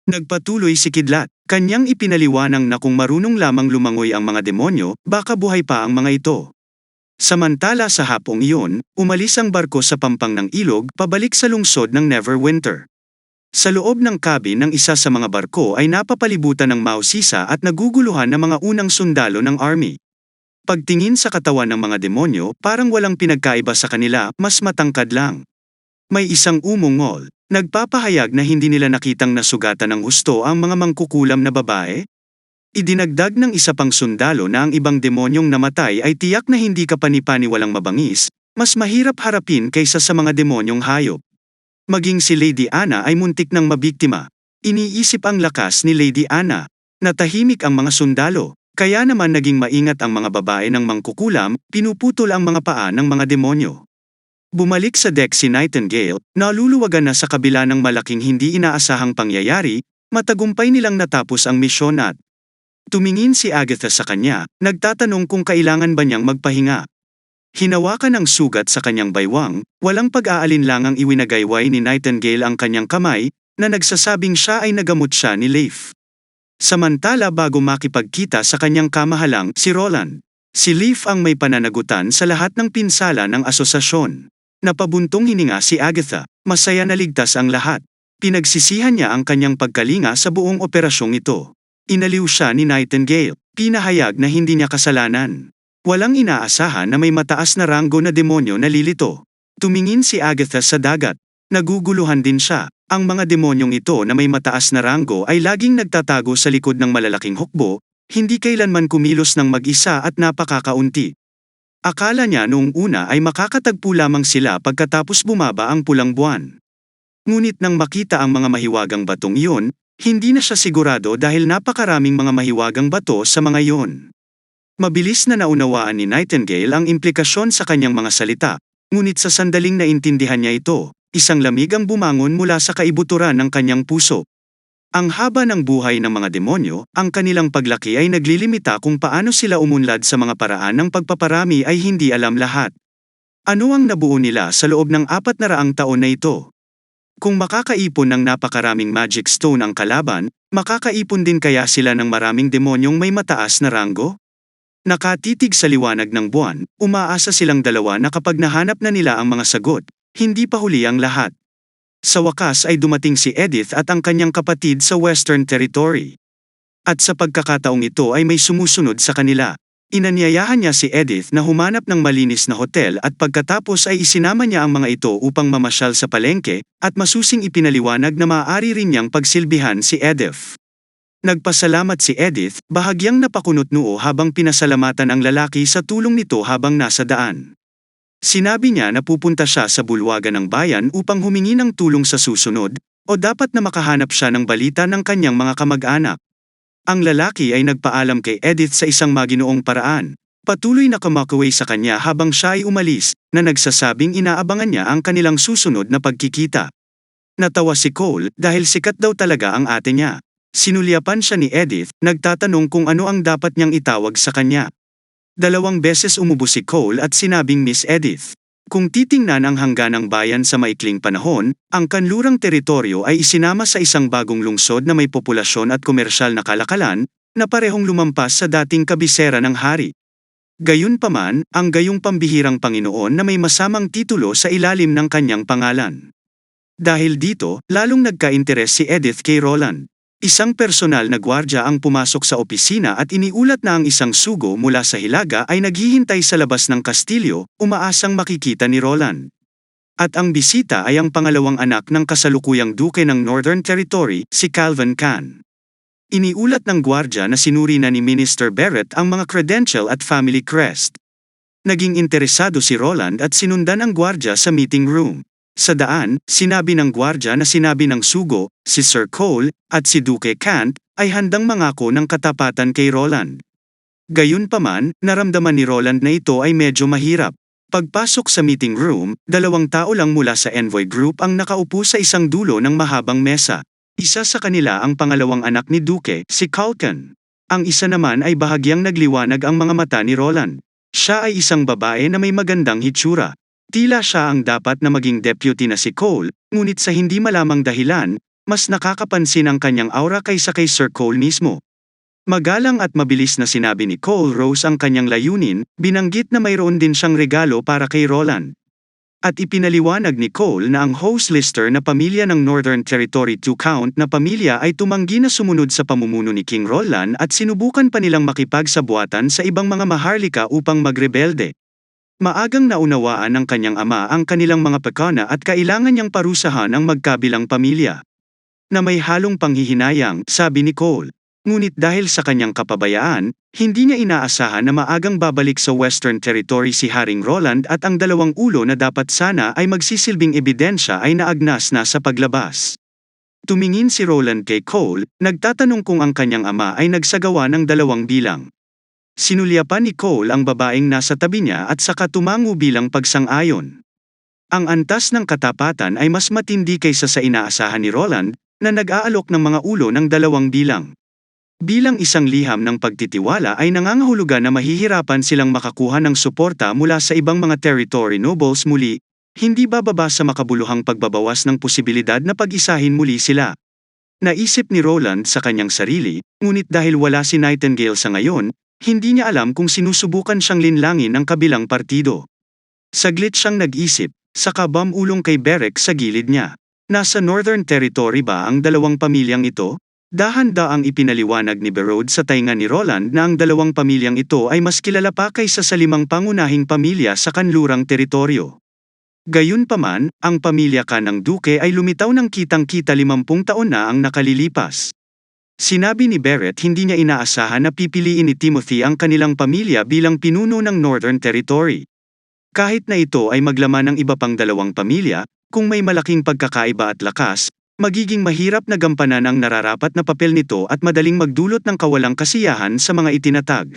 Nagpatuloy si Kidlat. Kanyang ipinaliwanag na kung marunong lamang lumangoy ang mga demonyo, baka buhay pa ang mga ito. Samantala sa hapong iyon, umalis ang barko sa pampang ng ilog pabalik sa lungsod ng Neverwinter. Sa loob ng cabin ng isa sa mga barko ay napapalibutan ng mausisa at naguguluhan ng mga unang sundalo ng army. Pagtingin sa katawan ng mga demonyo, parang walang pinagkaiba sa kanila, mas matangkad lang. May isang umungol, nagpapahayag na hindi nila nakitang nasugatan ng husto ang mga mangkukulam na babae. Idinagdag ng isa pang sundalo na ang ibang demonyong namatay ay tiyak na hindi kapani-paniwalang mabangis, mas mahirap harapin kaysa sa mga demonyong hayop. Maging si Lady Anna ay muntik ng mabiktima. Iniisip ang lakas ni Lady Anna. Natahimik ang mga sundalo, kaya naman naging maingat ang mga babae ng mangkukulam, pinuputol ang mga paa ng mga demonyo. Bumalik sa deck si Nightingale, naluluwagan na sa kabila ng malaking hindi inaasahang pangyayari, matagumpay nilang natapos ang misyon at tumingin si Agatha sa kanya, nagtatanong kung kailangan ba niyang magpahinga. Hinawakan ang sugat sa kanyang baywang, walang pag-aalinlangang iwinagayway ni Nightingale ang kanyang kamay, na nagsasabing siya ay nagamot siya ni Leif. Samantala bago makipagkita sa kanyang kamahalang, si Roland. Si Leif ang may pananagutan sa lahat ng pinsala ng asosasyon. Napabuntong hininga si Agatha, masaya na ligtas ang lahat. Pinagsisihan niya ang kanyang pagkalinga sa buong operasyong ito. Inaliw siya ni Nightingale, pinahayag na hindi niya kasalanan. Walang inaasahan na may mataas na ranggo na demonyo na lilito. Tumingin si Agatha sa dagat. Naguguluhan din siya. Ang mga demonyong ito na may mataas na ranggo ay laging nagtatago sa likod ng malalaking hukbo, hindi kailanman kumilos ng mag-isa at napakakaunti. Akala niya noong una ay makakatagpo lamang sila pagkatapos bumaba ang pulang buwan. Ngunit nang makita ang mga mahiwagang batong iyon, hindi na siya sigurado dahil napakaraming mga mahiwagang bato sa mga iyon. Mabilis na naunawaan ni Nightingale ang implikasyon sa kanyang mga salita, ngunit sa sandaling naintindihan niya ito, isang lamig ang bumangon mula sa kaibuturan ng kanyang puso. Ang haba ng buhay ng mga demonyo, ang kanilang paglaki ay naglilimita kung paano sila umunlad sa mga paraan ng pagpaparami ay hindi alam lahat. Ano ang nabuo nila sa loob ng 400 taon na ito? Kung makakaipon ng napakaraming magic stone ang kalaban, makakaipon din kaya sila ng maraming demonyong may mataas na ranggo? Nakatitig sa liwanag ng buwan, umaasa silang dalawa na kapag nahanap na nila ang mga sagot, hindi pa huli ang lahat. Sa wakas ay dumating si Edith at ang kanyang kapatid sa Western Territory. At sa pagkakataong ito ay may sumusunod sa kanila. Inanyayahan niya si Edith na humanap ng malinis na hotel at pagkatapos ay isinama niya ang mga ito upang mamasyal sa palengke at masusing ipinaliwanag na maaari rin niyang pagsilbihan si Edith. Nagpasalamat si Edith, bahagyang napakunot-noo habang pinasalamatan ang lalaki sa tulong nito habang nasa daan. Sinabi niya na pupunta siya sa bulwagan ng bayan upang humingi ng tulong sa susunod, o dapat na makahanap siya ng balita ng kanyang mga kamag-anak. Ang lalaki ay nagpaalam kay Edith sa isang maginoong paraan. Patuloy na kumakaway sa kanya habang siya ay umalis, na nagsasabing inaabangan niya ang kanilang susunod na pagkikita. Natawa si Cole dahil sikat daw talaga ang ate niya. Sinulyapan siya ni Edith, nagtatanong kung ano ang dapat niyang itawag sa kanya. 2 beses umubo si Cole at sinabing Miss Edith. Kung titingnan ang hangganang bayan sa maikling panahon, ang kanlurang teritoryo ay isinama sa isang bagong lungsod na may populasyon at komersyal na kalakalan, na parehong lumampas sa dating kabisera ng hari. Gayunpaman, ang gayong pambihirang Panginoon na may masamang titulo sa ilalim ng kanyang pangalan. Dahil dito, lalong nagka-interes si Edith kay Roland. Isang personal na gwardya ang pumasok sa opisina at iniulat na ang isang sugo mula sa Hilaga ay naghihintay sa labas ng kastilyo, umaasang makikita ni Roland. At ang bisita ay ang pangalawang anak ng kasalukuyang duke ng Northern Territory, si Calvin Can. Iniulat ng gwardya na sinuri na ni Minister Barrett ang mga credential at family crest. Naging interesado si Roland at sinundan ang gwardya sa meeting room. Sa daan, sinabi ng gwardya na sinabi ng sugo, si Sir Cole, at si Duke Kant, ay handang mangako ng katapatan kay Roland. Gayunpaman, naramdaman ni Roland na ito ay medyo mahirap. Pagpasok sa meeting room, 2 tao lang mula sa envoy group ang nakaupo sa isang dulo ng mahabang mesa. Isa sa kanila ang pangalawang anak ni Duke, si Culkin. Ang isa naman ay bahagyang nagliwanag ang mga mata ni Roland. Siya ay isang babae na may magandang hitsura. Tila siya ang dapat na maging deputy na si Cole, ngunit sa hindi malamang dahilan, mas nakakapansin ang kanyang aura kaysa kay Sir Cole mismo. Magalang at mabilis na sinabi ni Cole Rose ang kanyang layunin, binanggit na mayroon din siyang regalo para kay Roland. At ipinaliwanag ni Cole na ang host lister na pamilya ng Northern Territory 2 Count na pamilya ay tumanggi na sumunod sa pamumuno ni King Roland at sinubukan pa nilang makipagsabuatan sa ibang mga maharlika upang magrebelde. Maagang naunawaan ng kanyang ama ang kanilang mga pekana at kailangan niyang parusahan ang magkabilang pamilya. Na may halong panghihinayang, sabi ni Cole. Ngunit dahil sa kanyang kapabayaan, hindi niya inaasahan na maagang babalik sa Western Territory si Haring Roland at ang dalawang ulo na dapat sana ay magsisilbing ebidensya ay naagnas na sa paglabas. Tumingin si Roland kay Cole, nagtatanong kung ang kanyang ama ay nagsagawa ng 2 bilang. Sinulyapan ni Cole ang babaeng nasa tabi niya at saka tumango bilang pagsang-ayon. Ang antas ng katapatan ay mas matindi kaysa sa inaasahan ni Roland, na nag-aalok ng mga ulo ng 2 bilang. Bilang isang liham ng pagtitiwala ay nangangahulugan na mahihirapan silang makakuha ng suporta mula sa ibang mga territory nobles muli, hindi bababa sa makabuluhang pagbabawas ng posibilidad na pag-isahin muli sila. Naisip ni Roland sa kanyang sarili, ngunit dahil wala si Nightingale sa ngayon, hindi niya alam kung sinusubukan siyang linlangin ng kabilang partido. Saglit siyang nag-isip, saka bumulong kay Beric sa gilid niya. Nasa Northern Territory ba ang 2 pamilyang ito? Dahan-daang ipinaliwanag ni Berode sa tainga ni Roland na ang 2 pamilyang ito ay mas kilala pa kaysa sa 5 pangunahing pamilya sa kanlurang teritoryo. Gayunpaman, ang pamilya ka ng Duke ay lumitaw ng kitang-kita 50 taon na ang nakalilipas. Sinabi ni Barrett hindi niya inaasahan na pipiliin ni Timothy ang kanilang pamilya bilang pinuno ng Northern Territory. Kahit na ito ay maglaman ng iba pang 2 pamilya, kung may malaking pagkakaiba at lakas, magiging mahirap na gampanan ang nararapat na papel nito at madaling magdulot ng kawalang kasiyahan sa mga itinatag.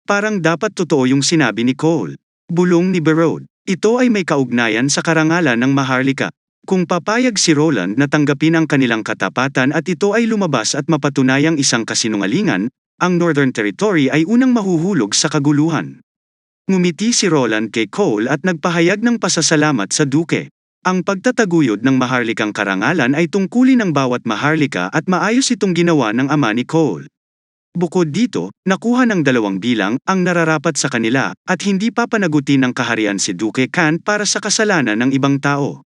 Parang dapat totoo yung sinabi ni Cole. Bulong ni Berode. Ito ay may kaugnayan sa karangalan ng maharlika. Kung papayag si Roland na tanggapin ang kanilang katapatan at ito ay lumabas at mapatunayang isang kasinungalingan, ang Northern Territory ay unang mahuhulog sa kaguluhan. Ngumiti si Roland kay Cole at nagpahayag ng pasasalamat sa Duke. Ang pagtataguyod ng maharlikang karangalan ay tungkulin ng bawat maharlika at maayos itong ginawa ng ama ni Cole. Bukod dito, nakuha ng 2 bilang ang nararapat sa kanila at hindi papanagutin ng kaharian si Duke Kant para sa kasalanan ng ibang tao.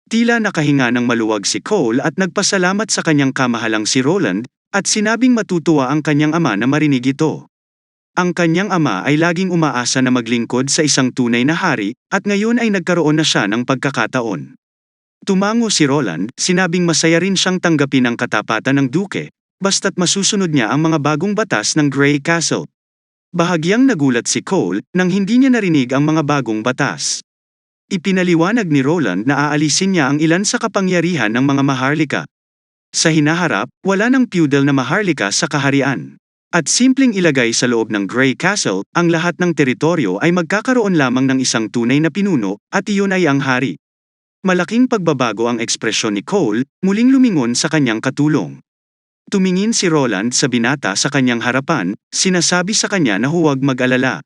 Tila nakahinga ng maluwag si Cole at nagpasalamat sa kanyang kamahalang si Roland at sinabing matutuwa ang kanyang ama na marinig ito. Ang kanyang ama ay laging umaasa na maglingkod sa isang tunay na hari, at ngayon ay nagkaroon na siya ng pagkakataon. Tumango si Roland, sinabing masaya rin siyang tanggapin ang katapatan ng Duke, basta't masusunod niya ang mga bagong batas ng Grey Castle. Bahagyang nagulat si Cole nang hindi niya narinig ang mga bagong batas. Ipinaliwanag ni Roland na aalisin niya ang ilan sa kapangyarihan ng mga maharlika. Sa hinaharap, wala ng feudal na maharlika sa kaharian. At simpleng ilagay sa loob ng Grey Castle, ang lahat ng teritoryo ay magkakaroon lamang ng isang tunay na pinuno, at iyon ay ang hari. Malaking pagbabago ang ekspresyon ni Cole, muling lumingon sa kanyang katulong. Tumingin si Roland sa binata sa kanyang harapan, sinasabi sa kanya na huwag mag-alala.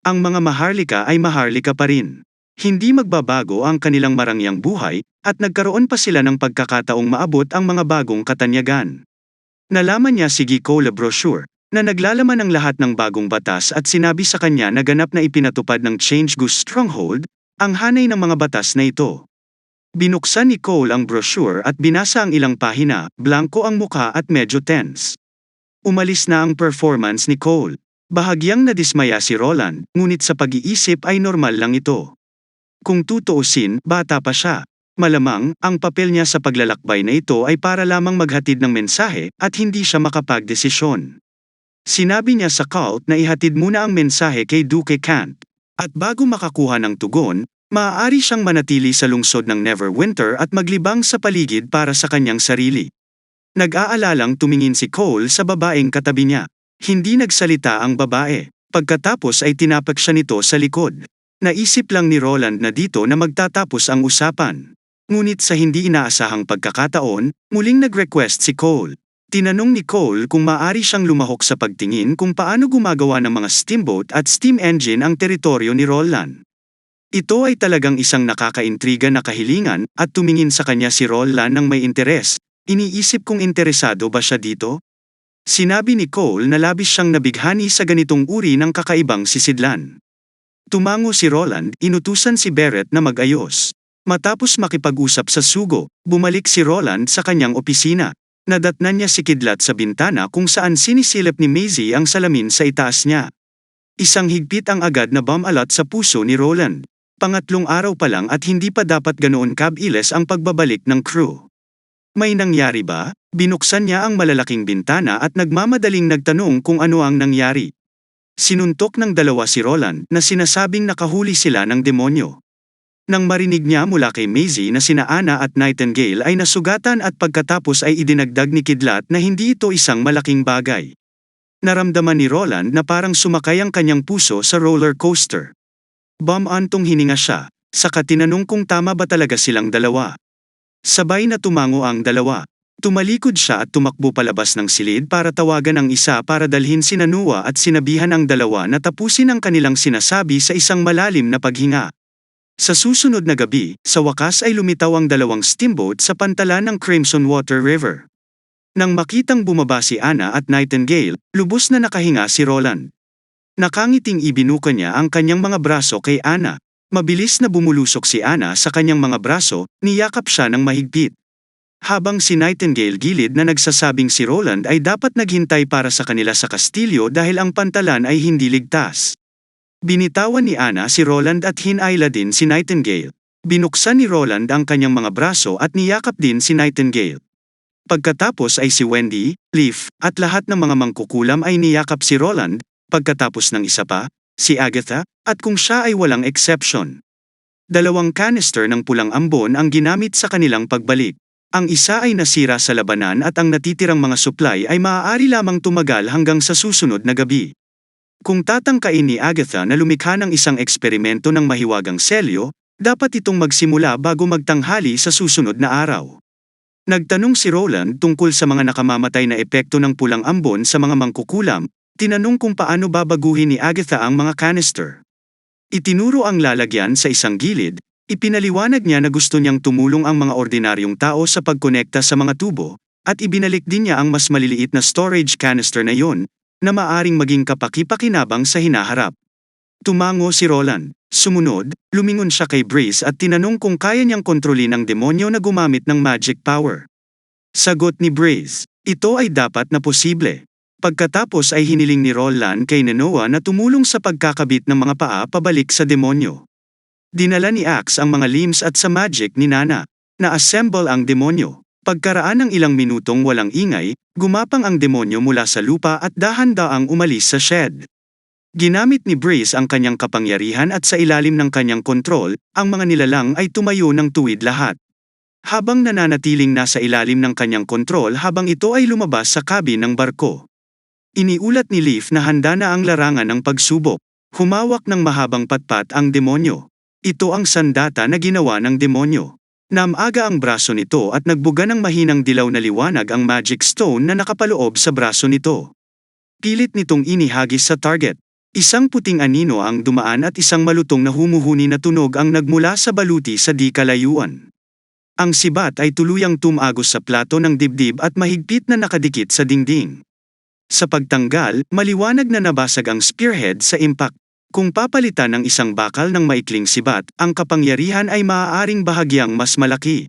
Ang mga maharlika ay maharlika pa rin. Hindi magbabago ang kanilang marangyang buhay, at nagkaroon pa sila ng pagkakataong maabot ang mga bagong katanyagan. Nalaman niya si Guy Cole brochure, na naglalaman ng lahat ng bagong batas at sinabi sa kanya na ganap na ipinatupad ng Change Goose Stronghold, ang hanay ng mga batas na ito. Binuksan ni Cole ang brochure at binasa ang ilang pahina, blanko ang mukha at medyo tense. Umalis na ang performance ni Cole. Bahagyang nadismaya si Roland, ngunit sa pag-iisip ay normal lang ito. Kung tutuusin, bata pa siya. Malamang, ang papel niya sa paglalakbay na ito ay para lamang maghatid ng mensahe at hindi siya makapagdesisyon. Sinabi niya sa cult na ihatid muna ang mensahe kay Duke Kant. At bago makakuha ng tugon, maaari siyang manatili sa lungsod ng Neverwinter at maglibang sa paligid para sa kanyang sarili. Nag-aalalang tumingin si Cole sa babaeng katabi niya. Hindi nagsalita ang babae. Pagkatapos ay tinapak siya nito sa likod. Naisip lang ni Roland na dito na magtatapos ang usapan. Ngunit sa hindi inaasahang pagkakataon, muling nag-request si Cole. Tinanong ni Cole kung maaari siyang lumahok sa pagtingin kung paano gumagawa ng mga steamboat at steam engine ang teritoryo ni Roland. Ito ay talagang isang nakakaintriga na kahilingan, at tumingin sa kanya si Roland ng may interes, Iniisip kong interesado ba siya dito? Sinabi ni Cole na labis siyang nabighani sa ganitong uri ng kakaibang sisidlan. Tumango si Roland, inutusan si Barrett na mag-ayos. Matapos makipag-usap sa sugo, bumalik si Roland sa kanyang opisina. Nadatnan niya si Kidlat sa bintana kung saan sinisilip ni Maisie ang salamin sa itaas niya. Isang higpit ang agad na bum-alat sa puso ni Roland. Pangatlong araw pa lang at hindi pa dapat ganoon kabilis ang pagbabalik ng crew. May nangyari ba? Binuksan niya ang malalaking bintana at nagmamadaling nagtanong kung ano ang nangyari. Sinuntok ng dalawa si Roland na sinasabing nakahuli sila ng demonyo. Nang marinig niya mula kay Maisie na sina Anna at Nightingale ay nasugatan at pagkatapos ay idinagdag ni Kidlat na hindi ito isang malaking bagay. Naramdaman ni Roland na parang sumakay ang kanyang puso sa roller coaster. Bum-antong hininga siya, saka tinanong kung tama ba talaga silang dalawa. Sabay na tumango ang dalawa. Tumalikod siya at tumakbo palabas ng silid para tawagan ang isa para dalhin sina Noah at sinabihan ang dalawa na tapusin ang kanilang sinasabi sa isang malalim na paghinga. Sa susunod na gabi, sa wakas ay lumitaw ang dalawang steamboat sa pantalan ng Crimson Water River. Nang makitang bumaba si Anna at Nightingale, lubos na nakahinga si Roland. Nakangiting ibinuka niya ang kanyang mga braso kay Anna. Mabilis na bumulusok si Anna sa kanyang mga braso, niyakap siya ng mahigpit. Habang si Nightingale gilid na nagsasabing si Roland ay dapat naghintay para sa kanila sa kastilyo dahil ang pantalan ay hindi ligtas. Binitawan ni Anna si Roland at hinayla din si Nightingale. Binuksan ni Roland ang kanyang mga braso at niyakap din si Nightingale. Pagkatapos ay si Wendy, Leaf, at lahat ng mga mangkukulam ay niyakap si Roland, pagkatapos ng isa pa, si Agatha, at kung siya ay walang exception. 2 canister ng pulang ambon ang ginamit sa kanilang pagbalik. Ang isa ay nasira sa labanan at ang natitirang mga supply ay maaari lamang tumagal hanggang sa susunod na gabi. Kung tatangkain ni Agatha na lumikha ng isang eksperimento ng mahiwagang selyo, dapat itong magsimula bago magtanghali sa susunod na araw. Nagtanong si Roland tungkol sa mga nakamamatay na epekto ng pulang ambon sa mga mangkukulam. Tinanong kung paano babaguhin ni Agatha ang mga canister. Itinuro ang lalagyan sa isang gilid, ipinaliwanag niya na gusto niyang tumulong ang mga ordinaryong tao sa pagkonekta sa mga tubo, at ibinalik din niya ang mas maliliit na storage canister na yon, na maaring maging kapaki-pakinabang sa hinaharap. Tumango si Roland. Sumunod, lumingon siya kay Breeze at tinanong kung kaya niyang kontrolin ang demonyo na gumamit ng magic power. Sagot ni Breeze, ito ay dapat na posible. Pagkatapos ay hiniling ni Roland kay Noah na tumulong sa pagkakabit ng mga paa pabalik sa demonyo. Dinala ni Axe ang mga limbs at sa magic ni Nana. Na-assemble ang demonyo. Pagkaraan ng ilang minutong walang ingay, gumapang ang demonyo mula sa lupa at dahan-daang umalis sa shed. Ginamit ni Breeze ang kanyang kapangyarihan at sa ilalim ng kanyang kontrol, ang mga nilalang ay tumayo ng tuwid lahat. Habang nananatiling nasa ilalim ng kanyang kontrol habang ito ay lumabas sa cabin ng barko. Iniulat ni Leaf na handa na ang larangan ng pagsubok. Humawak ng mahabang patpat ang demonyo. Ito ang sandata na ginawa ng demonyo. Namaga ang braso nito at nagbuga ng mahinang dilaw na liwanag ang magic stone na nakapaloob sa braso nito. Pilit nitong inihagis sa target. Isang puting anino ang dumaan at isang malutong na humuhuni na tunog ang nagmula sa baluti sa di kalayuan. Ang sibat ay tuluyang tumagos sa plato ng dibdib at mahigpit na nakadikit sa dingding. Sa pagtanggal, maliwanag na nabasag ang spearhead sa impact. Kung papalitan ng isang bakal ng maikling sibat, ang kapangyarihan ay maaaring bahagyang mas malaki.